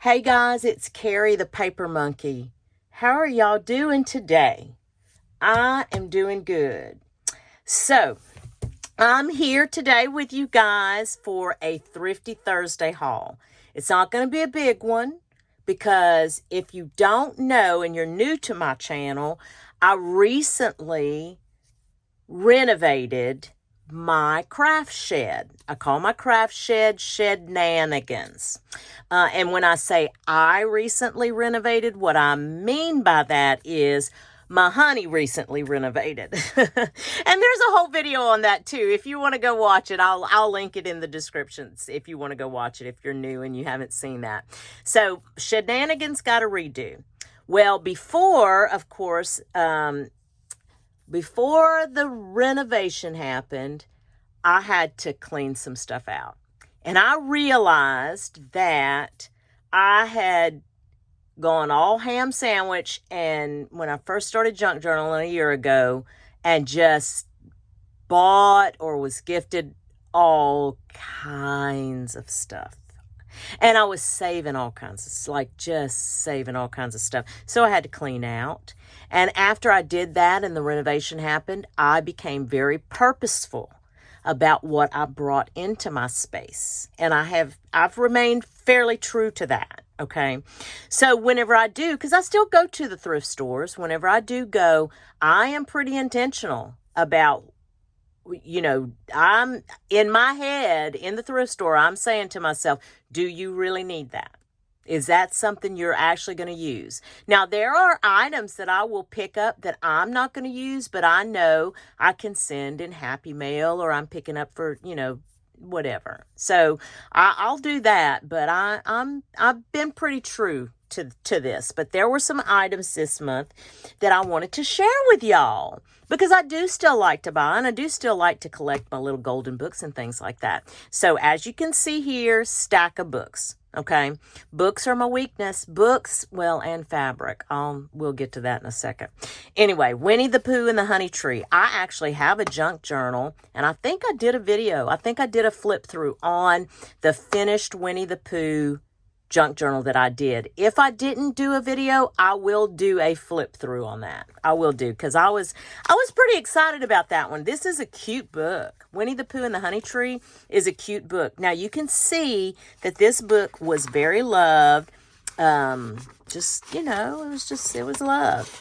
Hey guys, it's Carrie the Paper Monkey. How are y'all doing today? I am doing good. So, I'm here today with you guys for a Thrifty Thursday haul. It's not going to be a big one because if you don't know and you're new to my channel, I recently renovated my craft shed. I call my craft shed Shednanigans. And when I say I recently renovated, what I mean by that is my honey recently renovated. And there's a whole video on that too. If you want to go watch it, I'll link it in the descriptions if you want to go watch it if you're new and you haven't seen that. So Shednanigans got a redo. Well, before, of course, before the renovation happened, I had to clean some stuff out. And I realized that I had gone all ham sandwich and when I first started junk journaling a year ago and just bought or was gifted all kinds of stuff. And I was saving all kinds of, just saving all kinds of stuff. So I had to clean out. And after I did that and the renovation happened, I became very purposeful about what I brought into my space. And I've remained fairly true to that. Okay. So whenever I do, because I still go to the thrift stores, whenever I do go, I am pretty intentional about, I'm in my head in the thrift store, I'm saying to myself, do you really need that? Is that something you're actually going to use? Now, there are items that I will pick up that I'm not going to use, but I know I can send in Happy Mail or I'm picking up for, whatever. So I'll do that, but I've been pretty true to this. But there were some items this month that I wanted to share with y'all because I do still like to buy and I do still like to collect my little golden books and things like that. So as you can see here, stack of books. Okay, books are my weakness. Books, well, and fabric. We'll get to that in a second. Anyway, Winnie the Pooh and the Honey Tree. I actually have a junk journal, and I think I did a video. I think I did a flip through on the finished Winnie the Pooh junk journal that I did. If I didn't do a video, I will do a flip through on that. I will do, because I was pretty excited about that one. This is a cute book. Winnie the Pooh and the Honey Tree is a cute book. Now you can see that this book was very loved. It was loved.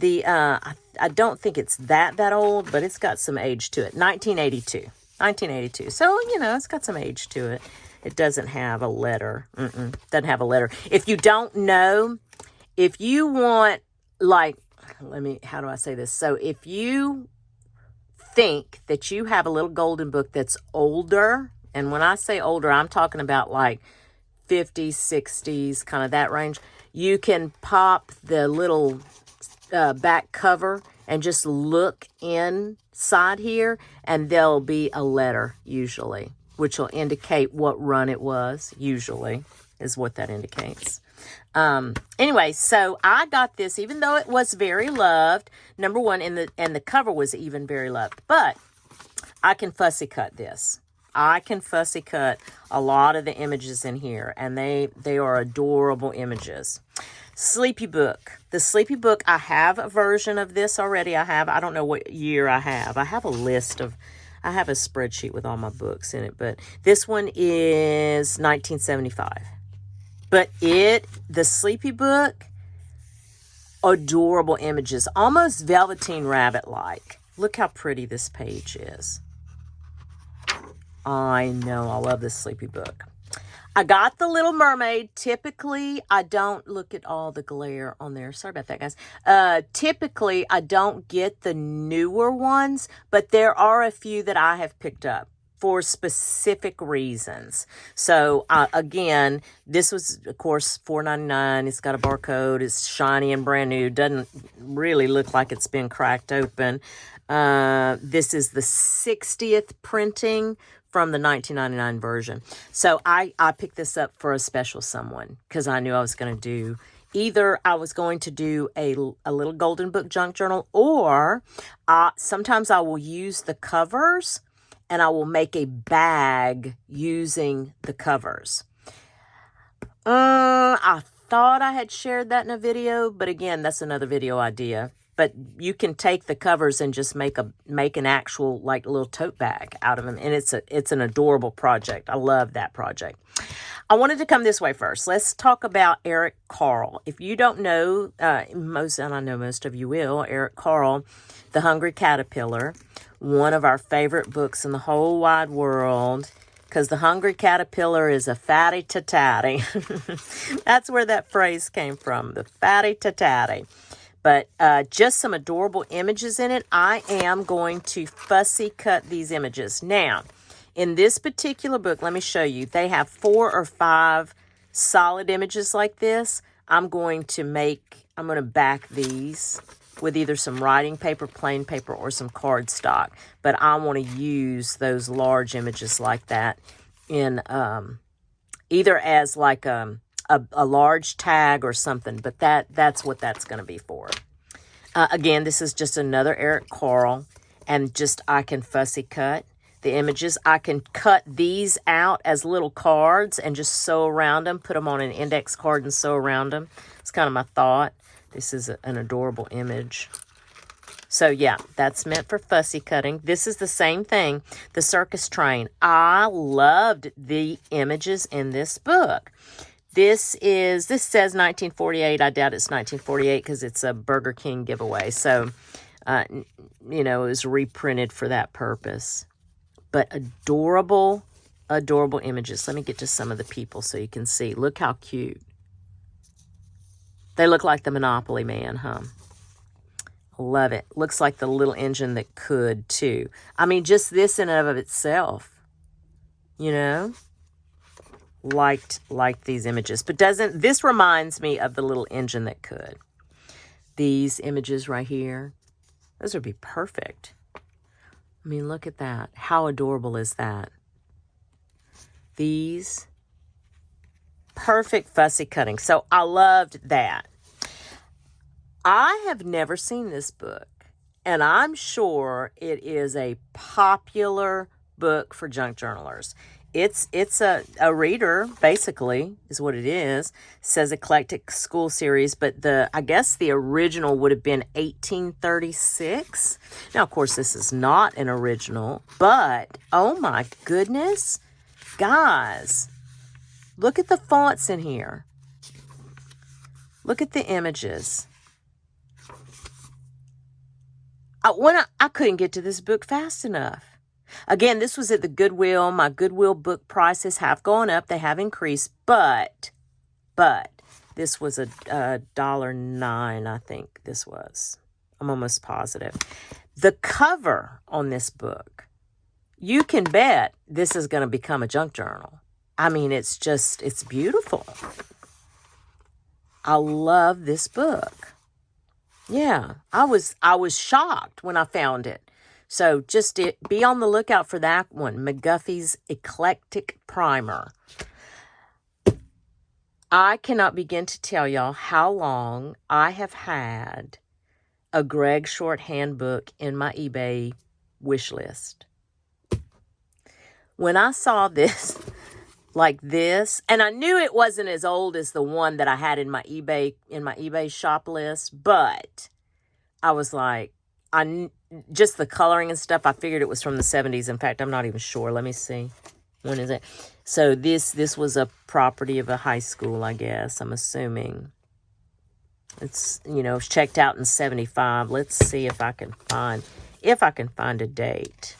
I don't think it's that old, but it's got some age to it. 1982. So, it's got some age to it. It doesn't have a letter. Doesn't have a letter. If you don't know, if you want, how do I say this? So if you think that you have a little golden book that's older, and when I say older, I'm talking about like 50s, 60s, kind of that range, you can pop the little back cover and just look inside here, and there'll be a letter usually, which will indicate what run it was, usually, is what that indicates. Anyway, so I got this, even though it was very loved, number one, and the cover was even very loved, but I can fussy cut this. I can fussy cut a lot of the images in here, and they are adorable images. Sleepy Book. The Sleepy Book, I have a version of this already. I don't know what year I have. I have a spreadsheet with all my books in it, but this one is 1975. But the Sleepy Book, adorable images, almost Velveteen Rabbit-like. Look how pretty this page is. I know, I love this Sleepy Book. I got the Little Mermaid. Typically, I don't look at all the glare on there. Sorry about that, guys. Typically, I don't get the newer ones, but there are a few that I have picked up for specific reasons. So, again, this was, of course, $4.99. It's got a barcode. It's shiny and brand new. Doesn't really look like it's been cracked open. This is the 60th printing from the 1999 version. So I picked this up for a special someone because I knew I was going to do either I was going to do a little golden book junk journal, or sometimes I will use the covers and I will make a bag using the covers. I I thought I had shared that in a video, but again, that's another video idea. But you can take the covers and just make an actual like little tote bag out of them, and it's an adorable project. I love that project. I wanted to come this way first. Let's talk about Eric Carle. If you don't know, and I know most of you will, Eric Carle, The Hungry Caterpillar, one of our favorite books in the whole wide world, because the hungry caterpillar is a fatty tatty. That's where that phrase came from, the fatty tatty. But just some adorable images in it. I am going to fussy cut these images. Now, in this particular book, let me show you. They have 4 or 5 solid images like this. I'm going to back these with either some writing paper, plain paper, or some cardstock. But I want to use those large images like that in either as like a large tag or something. But that's what that's going to be for. Again, this is just another Eric Carle, and I can fussy cut the images. I can cut these out as little cards and just sew around them, put them on an index card and sew around them. It's kind of my thought. This is an adorable image. So yeah, that's meant for fussy cutting. This is the same thing, the Circus Train. I loved the images in this book. This says 1948. I doubt it's 1948 because it's a Burger King giveaway. So, it was reprinted for that purpose. But adorable, adorable images. Let me get to some of the people so you can see. Look how cute. They look like the Monopoly Man, huh? Love it. Looks like the little engine that could, too. I mean, just this in and of itself, liked these images. But this reminds me of the little engine that could. These images right here, those would be perfect. I mean, look at that. How adorable is that? These, perfect fussy cutting. So I loved that. I have never seen this book, and I'm sure it is a popular book for junk journalers. It's a reader, basically, is what it is. It says Eclectic School series, but I guess the original would have been 1836. Now, of course, this is not an original, but oh my goodness, guys, look at the fonts in here. Look at the images. I couldn't get to this book fast enough. Again, this was at the Goodwill. My Goodwill book prices have gone up. They have increased, but this was $1.09, I think this was. I'm almost positive. The cover on this book, you can bet this is going to become a junk journal. I mean, it's beautiful. I love this book. Yeah, I was shocked when I found it. So just be on the lookout for that one, McGuffey's Eclectic Primer. I cannot begin to tell y'all how long I have had a Greg Short handbook in my eBay wish list. When I saw this, like this, and I knew it wasn't as old as the one that I had in my eBay shop list, but I was like, just the coloring and stuff, I figured it was from the 70s. In fact, I'm not even sure. Let me see. When is it? So this was a property of a high school, I guess, I'm assuming. It's, it's checked out in 75. Let's see if I can find a date.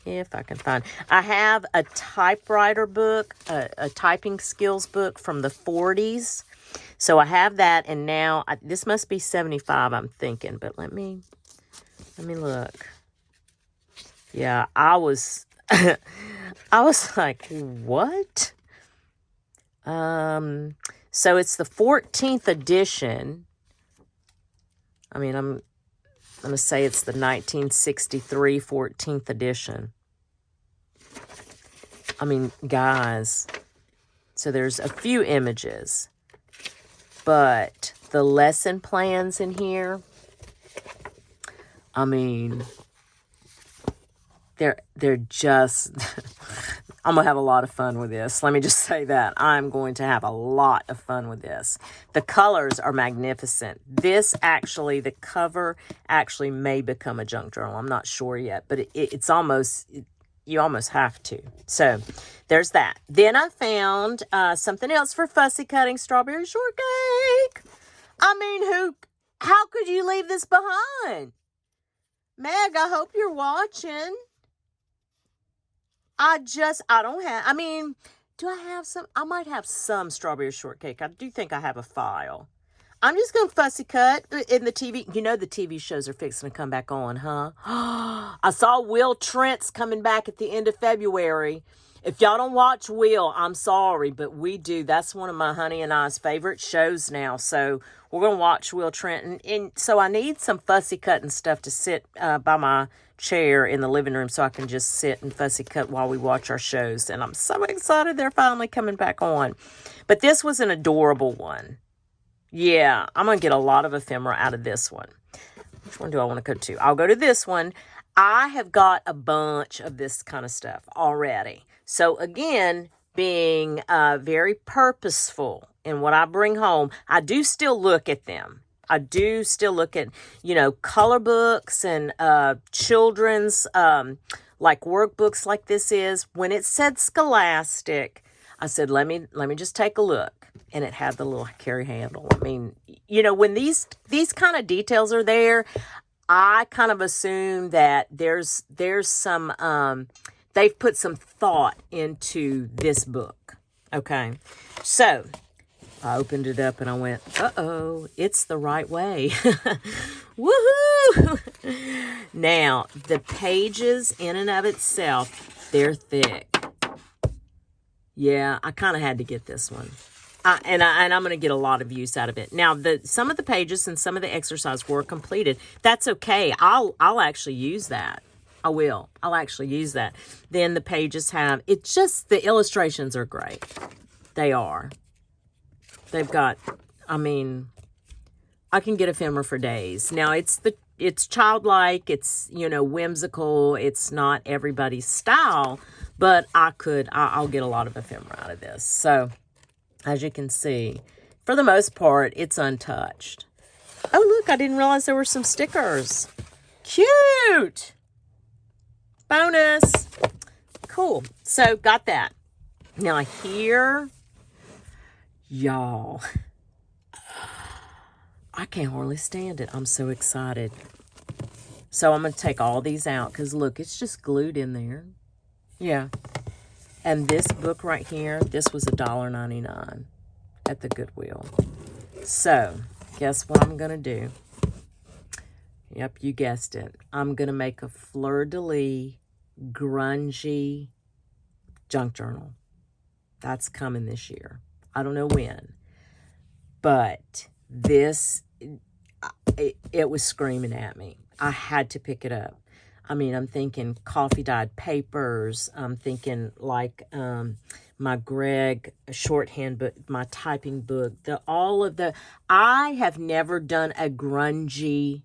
I have a typewriter book, a typing skills book from the 40s. So I have that, and now this must be 75, I'm thinking, but let me look. Yeah, I was like, what? So it's the 14th edition. I mean, I'm going to say it's the 1963 14th edition. I mean, guys, so there's a few images, but the lesson plans in here, I mean, they're just, I'm going to have a lot of fun with this. Let me just say that. I'm going to have a lot of fun with this. The colors are magnificent. This actually, the cover actually may become a junk journal. I'm not sure yet, but it's almost, you almost have to. So there's that. Then I found something else for fussy cutting, strawberry shortcake. I mean, how could you leave this behind? Meg, I hope you're watching. Do I have some? I might have some strawberry shortcake. I do think I have a file. I'm just going to fussy cut in the TV. You know the TV shows are fixing to come back on, huh? I saw Will Trent's coming back at the end of February. If y'all don't watch Will, I'm sorry, but we do. That's one of my honey and I's favorite shows now. So we're going to watch Will Trent. And so I need some fussy cutting stuff to sit by my chair in the living room so I can just sit and fussy cut while we watch our shows. And I'm so excited they're finally coming back on. But this was an adorable one. Yeah, I'm going to get a lot of ephemera out of this one. Which one do I want to go to? I'll go to this one. I have got a bunch of this kind of stuff already. So again, being very purposeful in what I bring home, I do still look at them. I do still look at, color books and children's, like workbooks like this is. When it said Scholastic, I said, let me just take a look. And it had the little carry handle. I mean, when these kind of details are there, I kind of assume that there's some, they've put some thought into this book. Okay. So I opened it up and I went, uh-oh, it's the right way. Woohoo! Now, the pages in and of itself, they're thick. Yeah, I kind of had to get this one. And I'm going to get a lot of use out of it. Now, some of the pages and some of the exercise were completed. That's okay. I'll actually use that. I will. I'll actually use that. Then the pages have, it's just, the illustrations are great. They are. They've got, I can get ephemera for days. Now, it's childlike, it's, whimsical, it's not everybody's style, but I'll get a lot of ephemera out of this. So, as you can see, for the most part, it's untouched. Oh, look, I didn't realize there were some stickers. Cute! Bonus! Cool. So, got that. Now, here, y'all, I can't hardly stand it. I'm so excited. So, I'm going to take all these out because, look, it's just glued in there. Yeah. And this book right here, this was $1.99 at the Goodwill. So, guess what I'm going to do? Yep, you guessed it. I'm going to make a fleur-de-lis, grungy junk journal. That's coming this year. I don't know when. But this, it was screaming at me. I had to pick it up. I'm thinking coffee-dyed papers. I'm thinking like my Greg shorthand book, my typing book. I have never done a grungy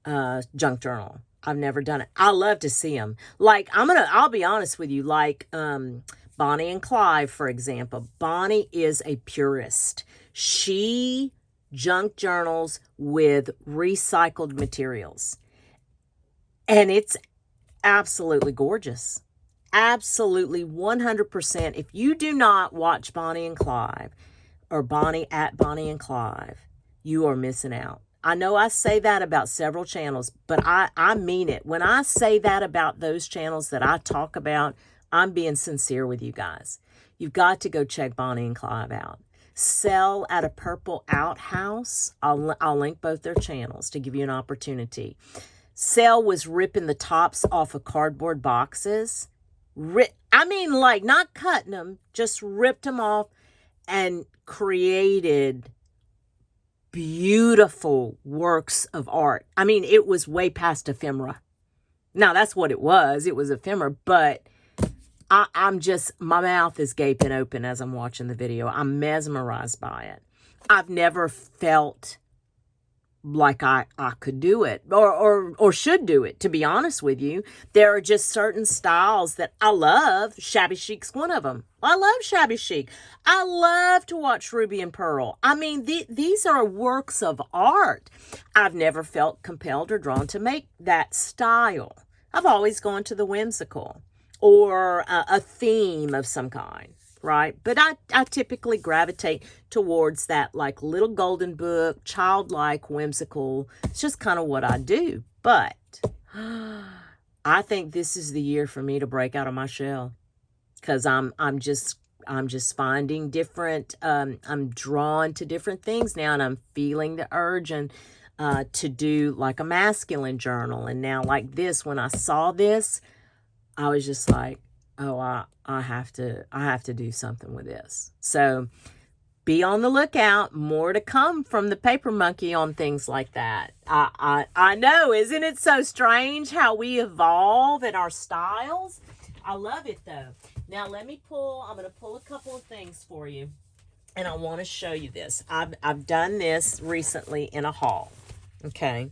junk journal. I've never done it. I love to see them. Like, I'll be honest with you, like Bonnie and Clyde, for example. Bonnie is a purist. She junk journals with recycled materials. And it's absolutely gorgeous. Absolutely 100%. If you do not watch Bonnie and Clyde or Bonnie at Bonnie and Clyde, you are missing out. I know I say that about several channels, but I mean it. When I say that about those channels that I talk about, I'm being sincere with you guys. You've got to go check Bonnie and Clyde out. Sell at a Purple Outhouse. I'll link both their channels to give you an opportunity. Sell was ripping the tops off of cardboard boxes. Not cutting them, just ripped them off and created beautiful works of art. It was way past ephemera. Now, that's what it was. It was ephemera, but my mouth is gaping open as I'm watching the video. I'm mesmerized by it. I've never felt like I could do it or should do it, to be honest with you. There are just certain styles that I love. Shabby chic's one of them. I love shabby chic. I love to watch Ruby and Pearl. I mean, these are works of art. I've never felt compelled or drawn to make that style. I've always gone to the whimsical or a theme of some kind. Right? But I typically gravitate towards that like little golden book, childlike, whimsical. It's just kind of what I do. But I think this is the year for me to break out of my shell, because I'm just finding different, I'm drawn to different things now, and I'm feeling the urge and to do like a masculine journal. And now like this, when I saw this, I was just like, oh, I have to do something with this. So be on the lookout. More to come from the Paper Monkey on things like that. I know, isn't it so strange how we evolve in our styles? I love it though. Now I'm going to pull a couple of things for you, and I want to show you this. I've done this recently in a haul. Okay.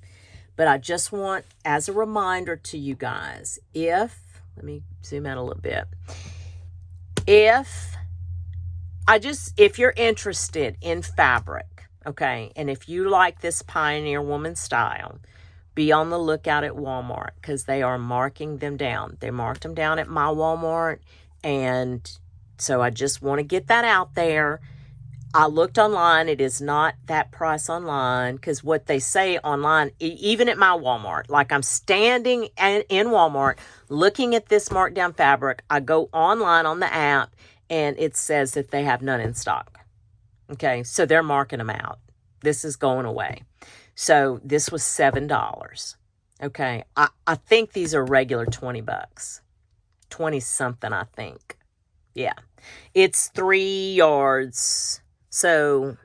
But I just want, as a reminder to you guys, let me zoom out a little bit. If you're interested in fabric, okay, and if you like this Pioneer Woman style, be on the lookout at Walmart, because they are marking them down. They marked them down at my Walmart, and so I just want to get that out there. I looked online. It is not that price online, because what they say online, even at my Walmart, like I'm standing in Walmart looking at this marked down fabric. I go online on the app and it says that they have none in stock. Okay, so they're marking them out. This is going away. So this was $7. Okay, I think these are regular $20. 20 something, I think. Yeah, it's 3 yards. So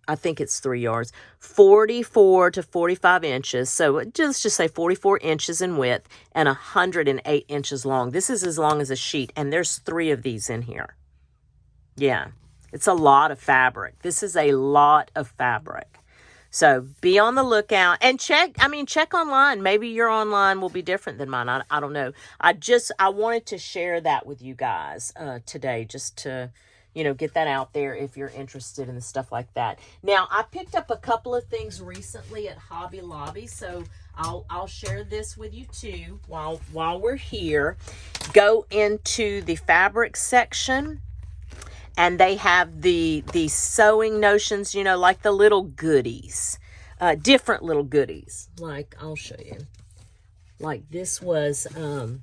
I think it's 3 yards, 44 to 45 inches. So let's just say 44 inches in width and 108 inches long. This is as long as a sheet, and there's 3 of these in here. Yeah, it's a lot of fabric. This is a lot of fabric. So be on the lookout and check online. Maybe your online will be different than mine. I don't know. I wanted to share that with you guys today, just to, get that out there if you're interested in stuff like that. Now, I picked up a couple of things recently at Hobby Lobby, so I'll share this with you too while we're here. Go into the fabric section, and they have the sewing notions, like the little goodies, different little goodies. Like, I'll show you. Like this was a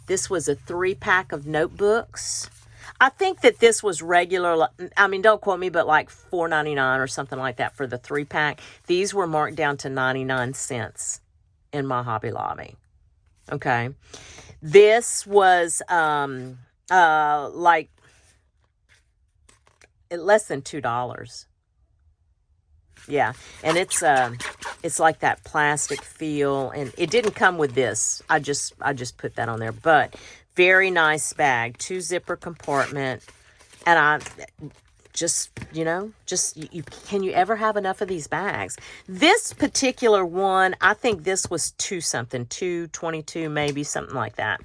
3-pack of notebooks. I think that this was regular. I mean, don't quote me, but like $4.99 or something like that for the 3-pack. These were marked down to 99 cents in my Hobby Lobby. Okay. This was like less than $2. Yeah, and it's like that plastic feel, and it didn't come with this. I just put that on there, but very nice bag, 2-zipper compartment, and I can you ever have enough of these bags? This particular one, I think this was $2.22 maybe, something like that.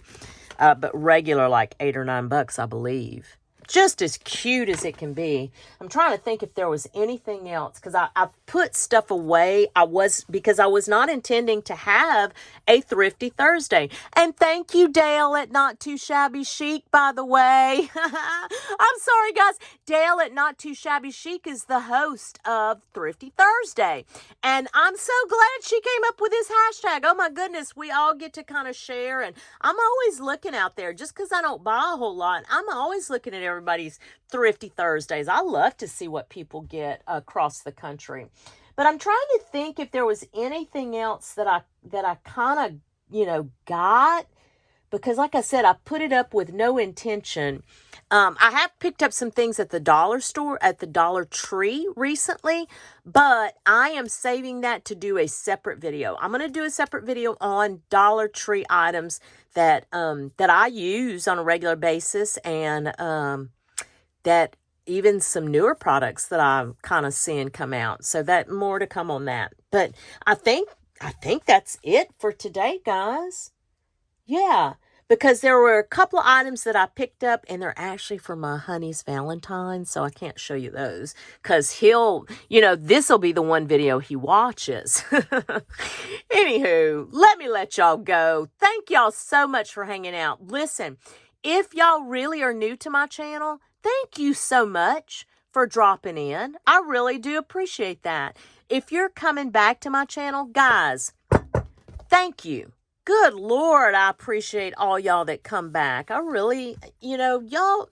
But regular like $8 or $9, I believe. Just as cute as it can be. I'm trying to think if there was anything else, because I put stuff away. Because I was not intending to have a Thrifty Thursday. And thank you, Dale at Not Too Shabby Chic, by the way. I'm sorry, guys. Dale at Not Too Shabby Chic is the host of Thrifty Thursday. And I'm so glad she came up with this hashtag. Oh my goodness, we all get to kind of share. And I'm always looking out there, just because I don't buy a whole lot. I'm always looking at everybody's Thrifty Thursdays. I love to see what people get across the country. But I'm trying to think if there was anything else that I kind of, got, because like I said, I put it up with no intention. I have picked up some things at the dollar store, at the Dollar Tree recently, but I am saving that to do a separate video. I'm going to do a separate video on Dollar Tree items that I use on a regular basis, and that even some newer products that I'm kind of seeing come out. So that more to come on that. But I think that's it for today, guys. Yeah, because there were a couple of items that I picked up, and they're actually for my honey's Valentine, so I can't show you those because he'll, this will be the one video he watches. Anywho, let y'all go. Thank y'all so much for hanging out. Listen, if y'all really are new to my channel, thank you so much for dropping in. I really do appreciate that. If you're coming back to my channel, guys, thank you. Good Lord, I appreciate all y'all that come back. I really, y'all,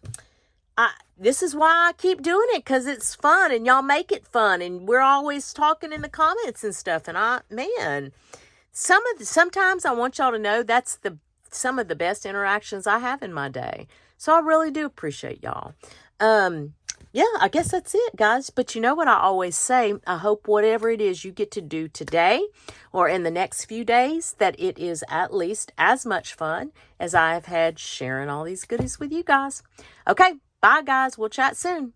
this is why I keep doing it, because it's fun, and y'all make it fun, and we're always talking in the comments and stuff, and sometimes I want y'all to know that's some of the best interactions I have in my day. So I really do appreciate y'all. Yeah, I guess that's it, guys. But you know what I always say? I hope whatever it is you get to do today or in the next few days, that it is at least as much fun as I have had sharing all these goodies with you guys. Okay, bye, guys. We'll chat soon.